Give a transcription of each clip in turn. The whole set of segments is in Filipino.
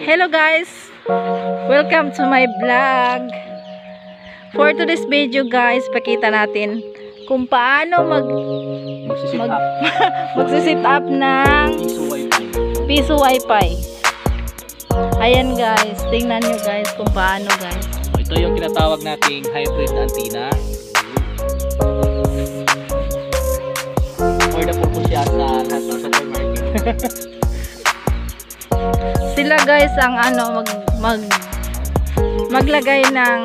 Hello guys, welcome to my vlog. For today's video guys, pakita natin kung paano magsisit up ng piso wifi. Ayan guys, tingnan nyo guys kung paano guys. Ito yung tinatawag nating hybrid antenna. For the purpose siya sa lahat ng supermarket. Sila guys ang maglagay ng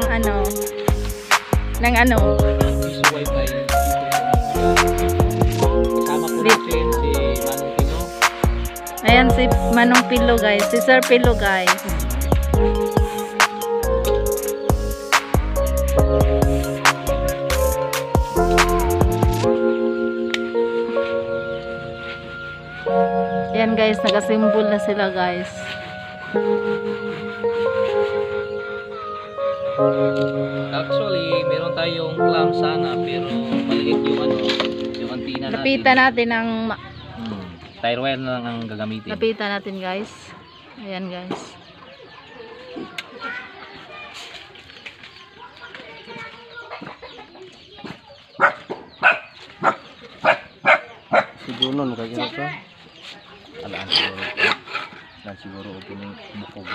Piso wifi. Kasama po natin si Manong Pino. ayan si Manong Pilo guys, si Sir Pilo guys. Ayan guys, nagasimbol na sila guys. Actually, meron tayong clamp sana pero maliit yung antenna natin. Lapitan natin ang Tire wire na lang ang gagamitin. lapitan natin guys. Ayan guys. Siguro nun kaya ito. Alaan siguro. Alaan siguro ito ng bukog.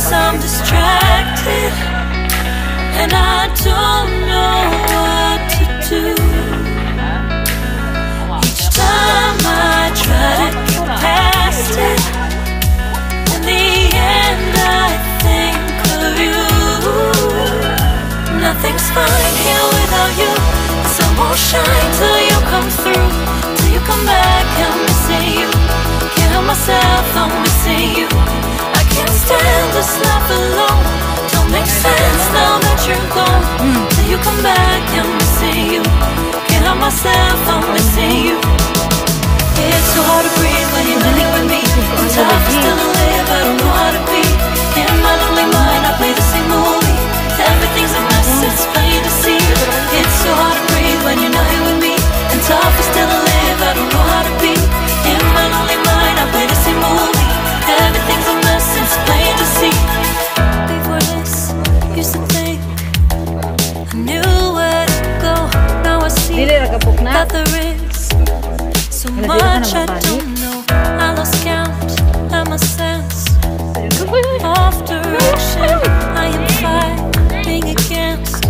'cause I'm distracted and I don't know what to do. Each time I try to get past it, in the end I think of you. Nothing's fine here without you. The sun won't shine till you come through, till you come back. I'm missing you. Can't help myself, I'm missing you. I can't stand this life alone. Don't make sense now that you're gone. Till you come back, I'm missing you. Can't help myself, I'm missing you. It's so hard to breathe when you're not here with me. I'm tough still to live, I don't know how to be. In my lonely mind, I play the same movie. Everything's a mess, it's plain to see. It's so hard to breathe when you're not here with me. And tough is still to live, I don't know how to be. In my lonely mind, I play the same movie. Everything's a mess, it's plain to see. Before this, used to think I knew where to go. Now I see that there is so much I don't know. I lost count and my sense of direction. I am fighting against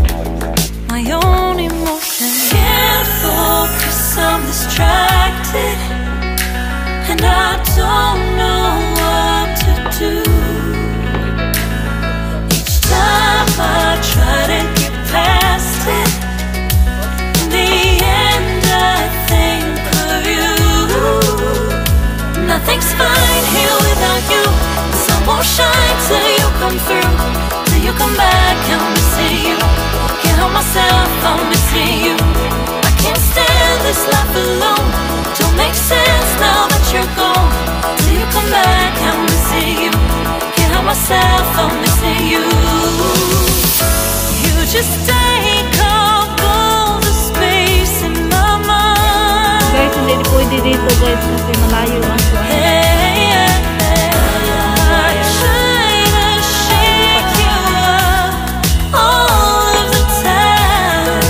my own emotions. Can't focus, I'm distracted, and I don't know what to do. Each time I try to get past it, in the end I think of you. Nothing's fine here without you. The sun won't shine till you come through, till you come back. I'm missing you. Can't help myself, I'm missing you. I can't stand this life alone. Don't make sense now that you're gone. Till you come back, I'm missing you. Can't help myself, I'm missing you. You just take up all the space in my mind. Guys, hindi pwede dito guys kasi malayo ang kuwan. I try to shake you up all of the time.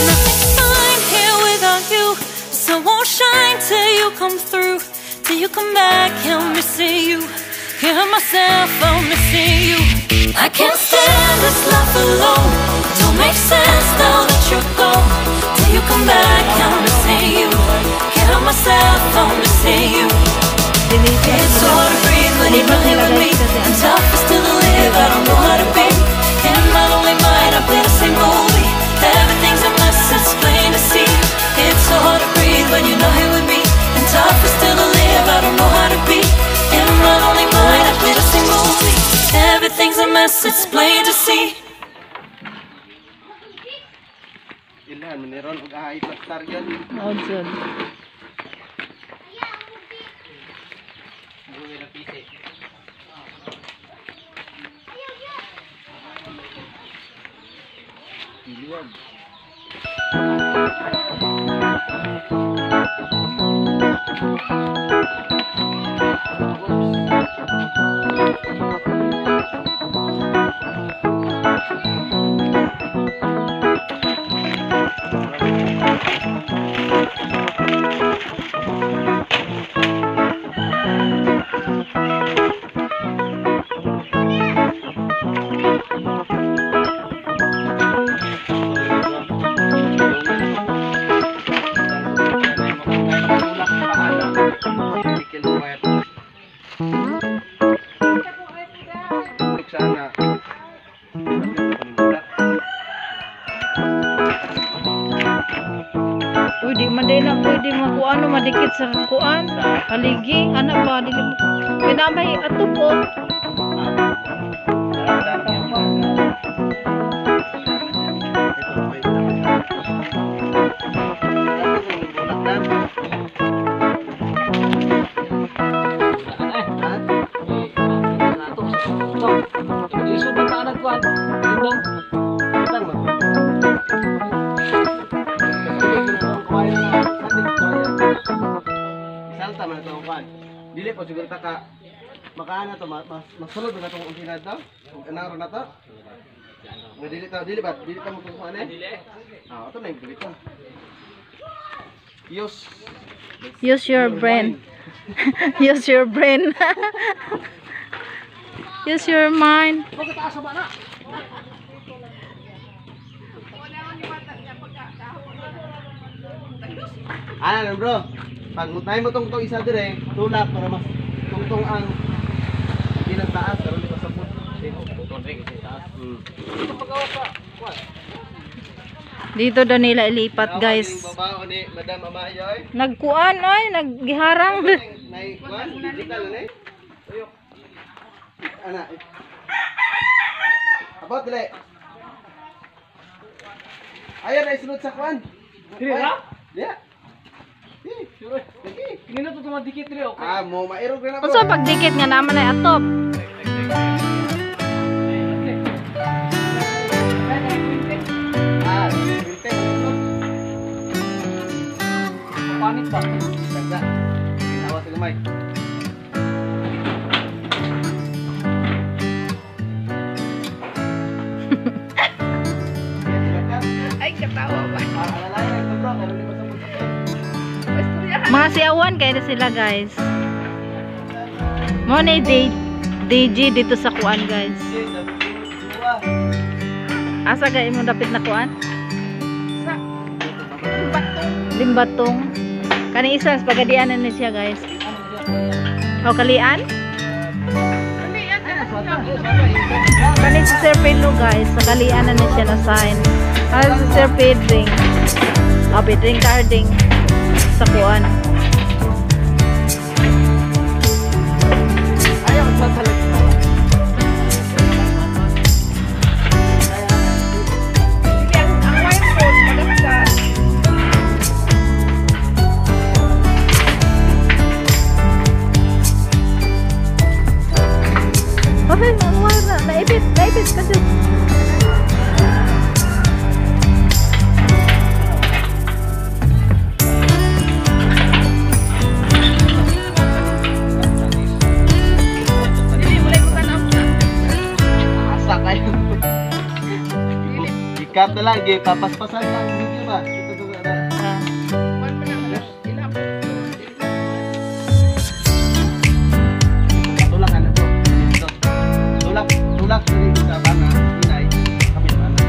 Nothing's fine here without you. The sun won't shine till you come through, till you come back. I'm missing you. Can't help myself, I'm missing you. I can't stand this life alone. Don't make sense now that you're gone. Till you come back, I'm missing you. Can't help myself, I'm missing you. It's so hard to breathe when you're not here with me. I'm tough but still to live, I don't know how to be. In my lonely mind, I play the same movie. Everything's a mess, it's plain to see. It's so hard to breathe when you're not here with me. And tough but still to live, I don't know how to be. In my lonely mind, I play the same movie. Everything's a mess, it's plain to see. Ilan, meron ug-ahit laktar yan. Odzon. Iliwag. Sana. Pwede maday na pwede makuan no madikit sa kuan haligi anak ba dili pinamay atupot. Dili po siguro ta ka makaana to masulod na tong untinad to. Ug anaro na to. Dili ta mo to ano eh. Ah, ato na yung dili to. Use your brain. Use your brain. Yes, you're mine. Ano bro? Pag mutay mo tong isa dire, tulak para mas tungtong ang pinagtaas karon di pa sa put. Dito daw nila ilipat, guys. Babaw ni Madam Amayoy. Nagkuan ay, naggiharang. Nay kwan digital ni. Tuyok. Ana. Abot dili. Ayan ay sunod sa kwan. Dire ra? Yeah. Sure. Kini to tumadikit dire okay. Ah, mo mairog na bro. Unsa pagdikit nga naman ay atop? Ah,inte. Panit ba? Tanda. Ginawa sa gamay. Ay, katawa ba? Alalayan ito bro, karon di pa sa put. Mga siawan kayo sila, guys. Mo ni DJ dito sa kuan, guys. Asa kayo mo dapit na kuan? Limbatong. Kani isa sa pagadianan ni siya, guys. O kalian? Kani si Sir Pedro, guys. Sa kalianan na siya na sign. Kani si Sir Pedring. O Pedring Carding. Sa kuan. Ayaw sa talag. Okay, wala. Naipit kasi. Asa kayo. Ikat na lang, papaspasan lang. Hindi ba? Ito na. Ah. Tulak ano to? Tulak dari sa bana, inay, kapit bana.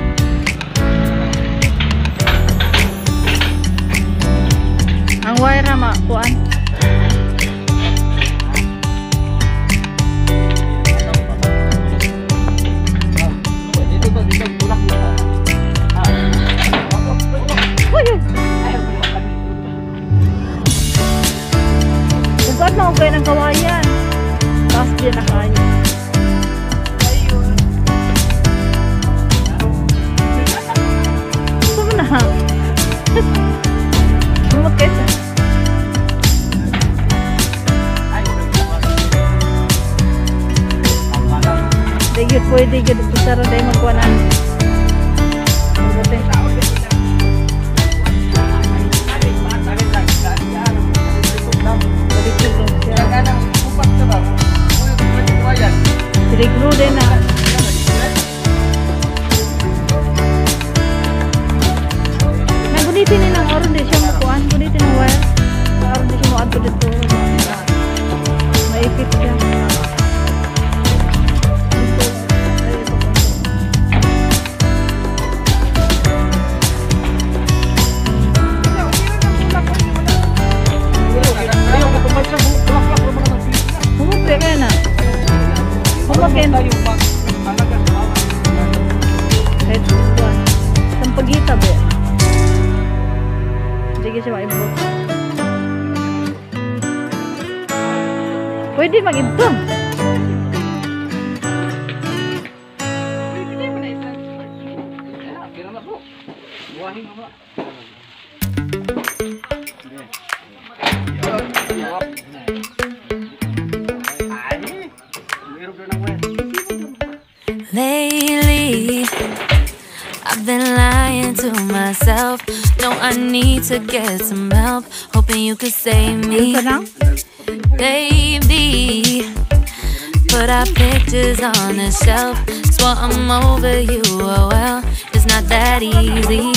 Ang wire ma kuan. Dito tulak na. Uy! Bukat na kayo ng kawayan. Tapos din na kayo. Gusto mo na. Bumot kayo sa... Digit pwede digit. Pusara tayo magkuanan. Mabuti. Dirigro din na. Nagunitin nilang aron din siya makuan. Gunitin ang wire. Aron din siya maadto dito. Maipit siya. Humupre ka na. Humakin. Kahit kuan. Sampagita ba? Sige siya maibot. Pwede mag-ibto. Lately, I've been lying to myself. No, I need to get some help. Hoping you could save me, Ito lang? baby. Put our pictures on the shelf. Swore I'm over you. Oh well, it's not that easy.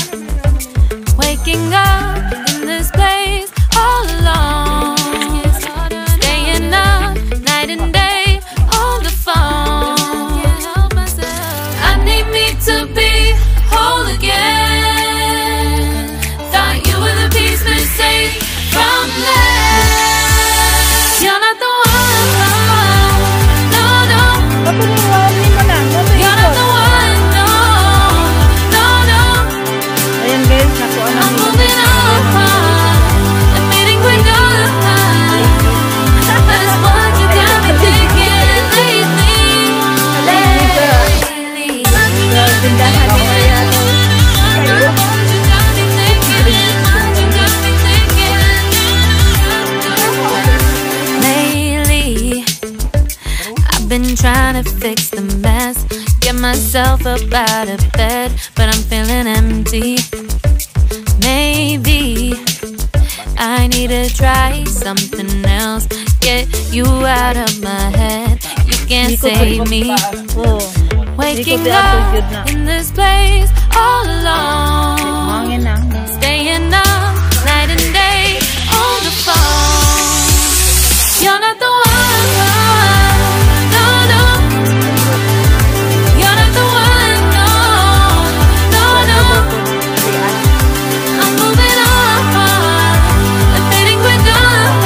Waking up in this place all alone. Staying up night and day on the phone. from there. You're not the one, no, no. Papuniwali mo na. You're not the one, no, no, no. Ayan guys, nakuha na I'm nila. moving on, admitting we're done. That's what you got me thinking lately, lately. Tindahan nila yan. Lately, I've been trying to fix the mess, get myself up out of bed, but I'm feeling empty. Maybe I need to try something else, get you out of my head. You can't save me. Oo. Waking Hindi ko up yun na. in this place all alone, Hangin na. staying up night and day on the phone. You're not the one, no, no. You're not the one, no, no, no. I'm moving on, admitting we're done.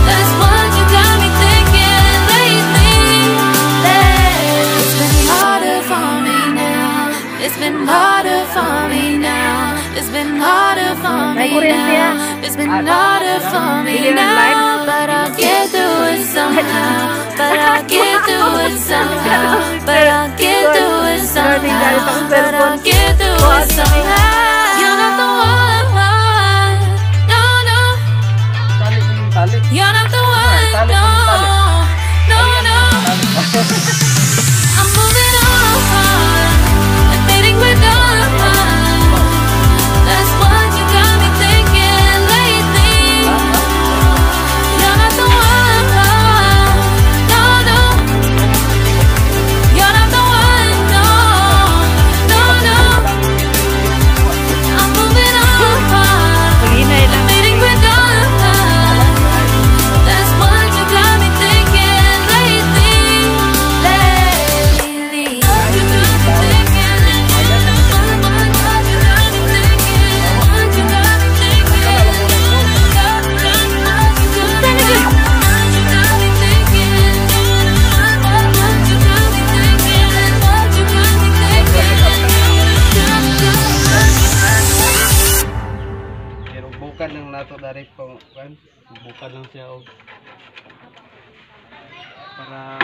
That's what you got me thinking lately. It's been harder for me now. It's been harder for me now. It's been harder for me now. It's been harder for me now. But I'll get through it somehow. But I'll get through it somehow. But I'll get through it somehow. But I'll get through it somehow. You're not the one, no, no. Tali ko yung tali. You're not the one, no, no, no. I'm moving on, admitting we're done. That's what you got me thinking lately. You're not the one, no, no. You're not the one, no, no, no. I'm moving on, Pag-inay lang. admitting we're done. That's what you got me thinking lately, lately. What you got me thinking, what you got me Pero bukan lang nato dari ko kan. Bukan lang siya og para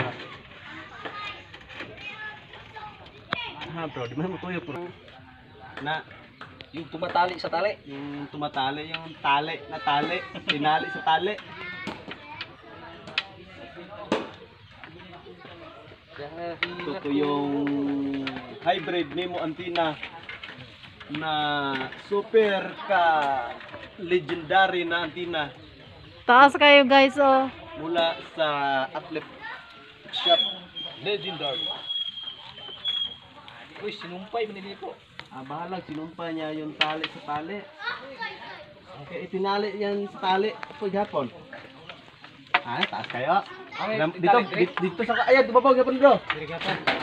bro, di man mo tuyo bro. Na Yung tumatali sa tali. yung tumatali, yung tali na tali, tinali sa tali. Ito yung hybrid nimo antenna na super ka legendary na antenna Taas kayo guys, oh. mula sa Uplift Shop. Legendary. Uy, sinumpay manili po. Bahala, sinumpa niya yung tali sa tali. Okay, itinali yan sa tali. Ito gapon. Taas kayo. Okay, Dito, tali, dito sa ayan, tumabog gapon bro.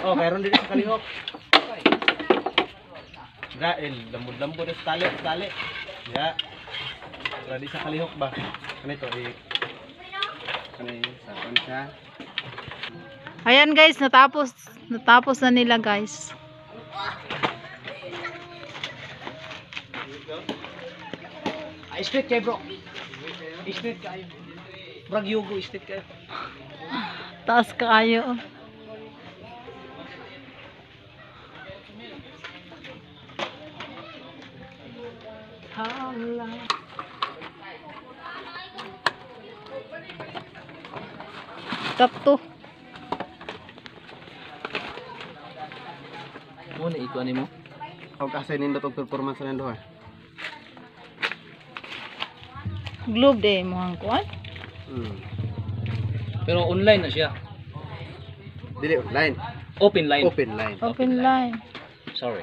Oh, mayroon dito sa kalihok. Dahil lambot-lambot sa tali. Ya. Ready sa kalihok ba? Kanito sa kansa. Ayan guys, natapos na nila guys. Straight kayo bro. Straight kayo. Brag yugo, straight kayo. Taas kayo. Hala. Top 2. Muna ikuan mo. Huwag kasi nindot og performance na duha. Globe day mo ang kuan. Pero online na siya. Dili online. Open line. Open line. Open line. Sorry.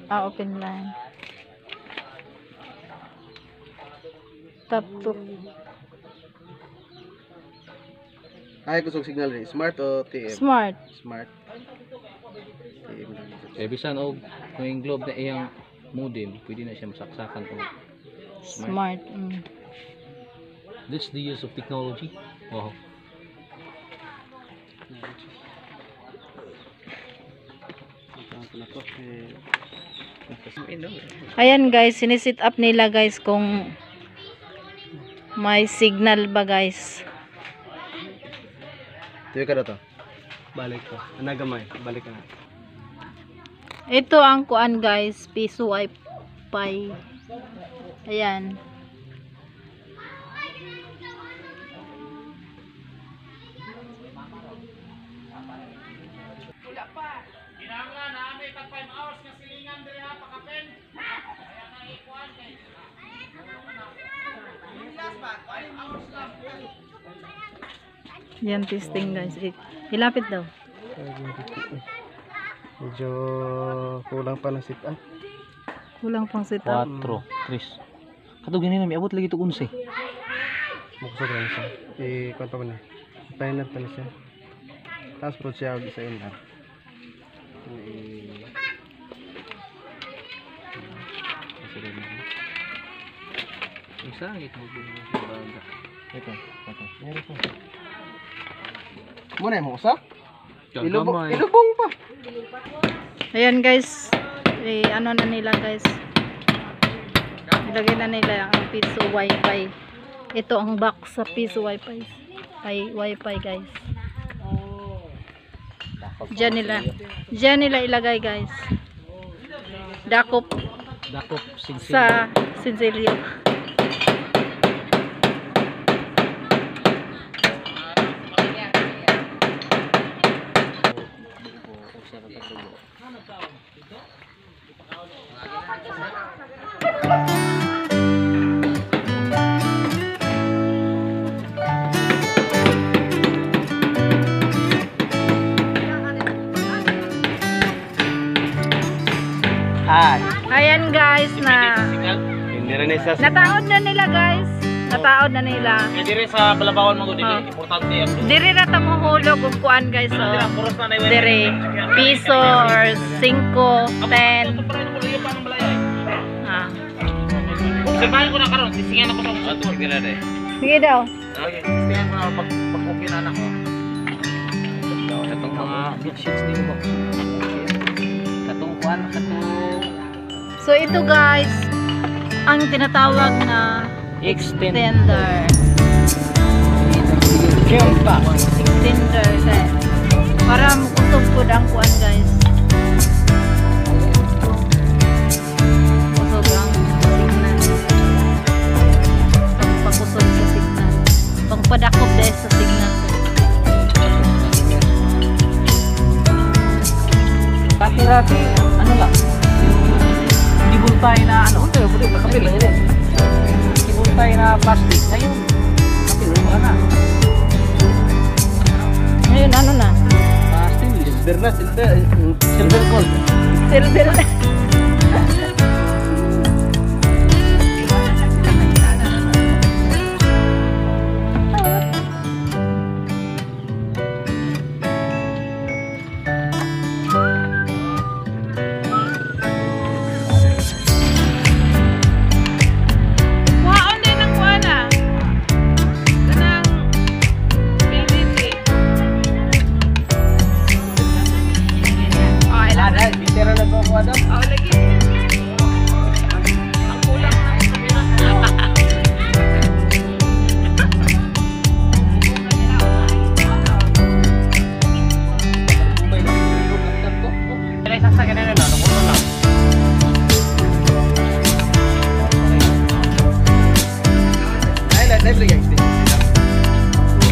Open line. Top 2. Ay kusog signal rin. Smart o TM? Smart. Smart. TM lang. Kaya bisan og kung yung globe na iyang modem, pwede na siya masaksakan og Smart. That's the use of technology. Wow. Ayan guys, sinisit up nila guys kung may signal ba guys. Tuyo ka na to. Balik ko. Anagamay. Balik ka na. Ito ang kuan guys, piso wifi. Ayan. Yan testing guys. Ilapit daw. Medyo kulang pa ng sit up. Kulang pang sit up. 4, 3. Kato ganyan na, may abot lagi ito 11. Makusog lang siya. Kwento ko na. Final pa na siya. Tapos po siya sa inlet. Isa, ito mo. Ito. Meron po. Muna mo usa? Ilubong pa. Ayan guys. Ano na nila guys. Ilagay na nila ang piso wifi. Ito ang box sa piso wifi. Wifi guys. Diyan nila ilagay guys. Dakop sa Sinsilio. Ayan guys na nataod na nila guys. Nataod na nila. Dire sa balabawan mo dili importante ang Dire na tamo hulog ug kuan guys so. Dire piso or 5, 10. Obserbahan ko na karon, tisingan ako sa usato dire de. Sige daw. Okay, tisingan ko na pag-okay na anak ko. Katong mga big sheets dito mo. Katong kuan, So ito guys ang tinatawag na extender. Extender guys. Para makusog po ang kuan guys. Kusog ang signal. Pagpakusog sa signal. Pagpadakop dahil sa signal. Rati-rati, ano lang? Dibultay na ano? Kapil lang yun. Dibultay na plastic. Ayun. Kapil lang na. Ngayon ano na? Silver gold. Silver na.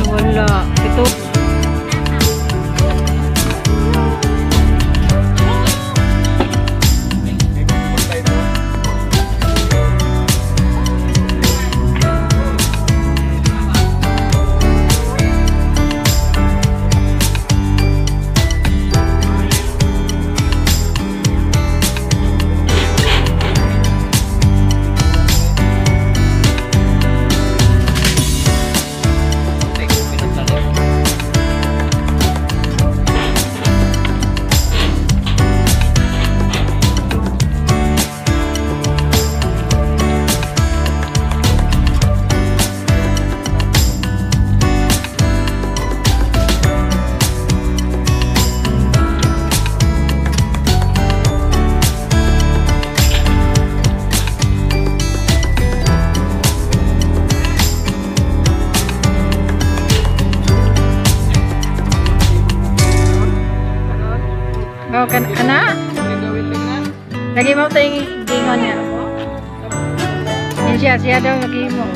Wala. Ito. Oh, kana? Lagi mo ito yung gingon niya. Yan siya daw lagi mo.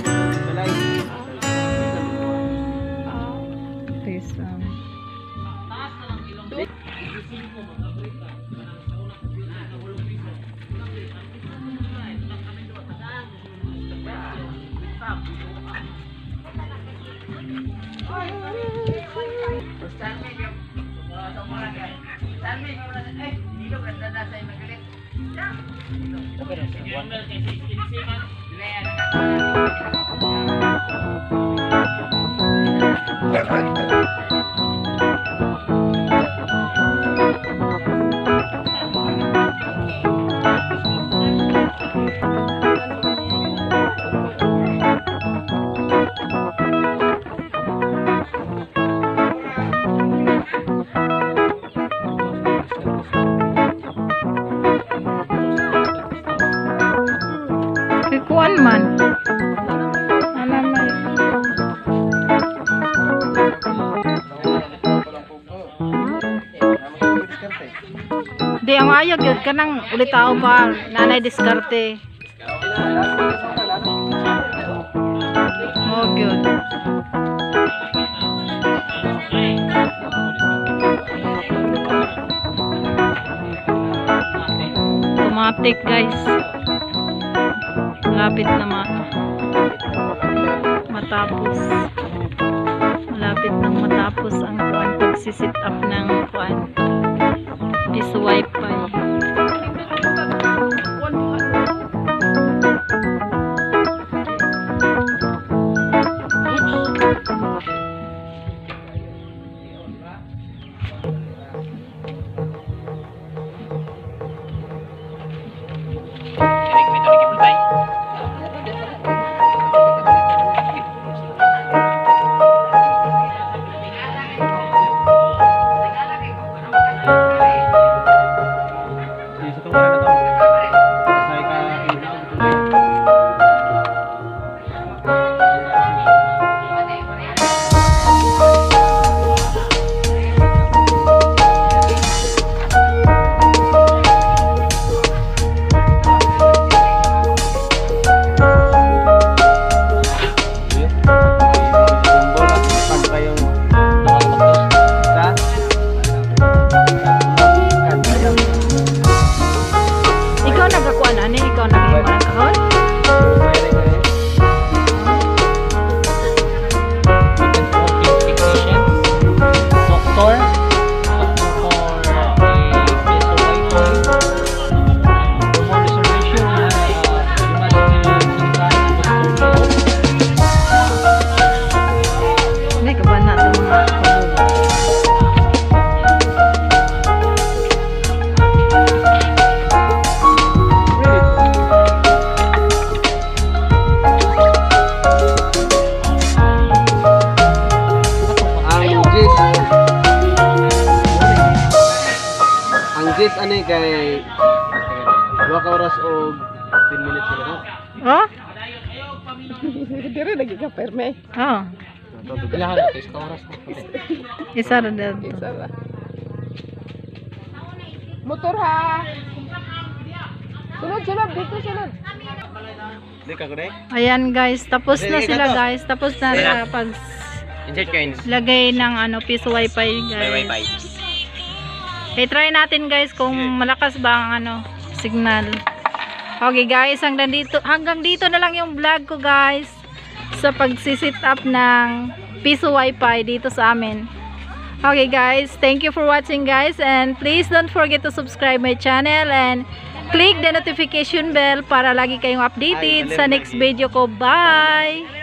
Please, kuan man. Alamay. Di ang ayog yun kanang ulit tao pa nanay diskarte. Oh good. Automatic guys. Malapit na matapos. Malapit nang matapos ang kuan pagsisit up ng kuan. Piso wifi. Jis ani kay 2 ka oras o 10 minutes sila ha. Oh? Dire lagi ka perme. Oh. Ilahan na 3 ka oras. Isa ra daw. Isa ra. Motor ha. Sunod dito sunod. Di ka gud Ayan guys, tapos na sila guys. Tapos na sa pag Insert coins. lagay ng ano piso wifi guys. I-try natin guys kung malakas ba ang ano signal. Okay guys, hanggang dito na lang yung vlog ko guys sa pagsisit up ng piso wifi dito sa amin. Okay guys, thank you for watching guys, and please don't forget to subscribe my channel and click the notification bell para lagi kayong updated sa next video ko. Bye!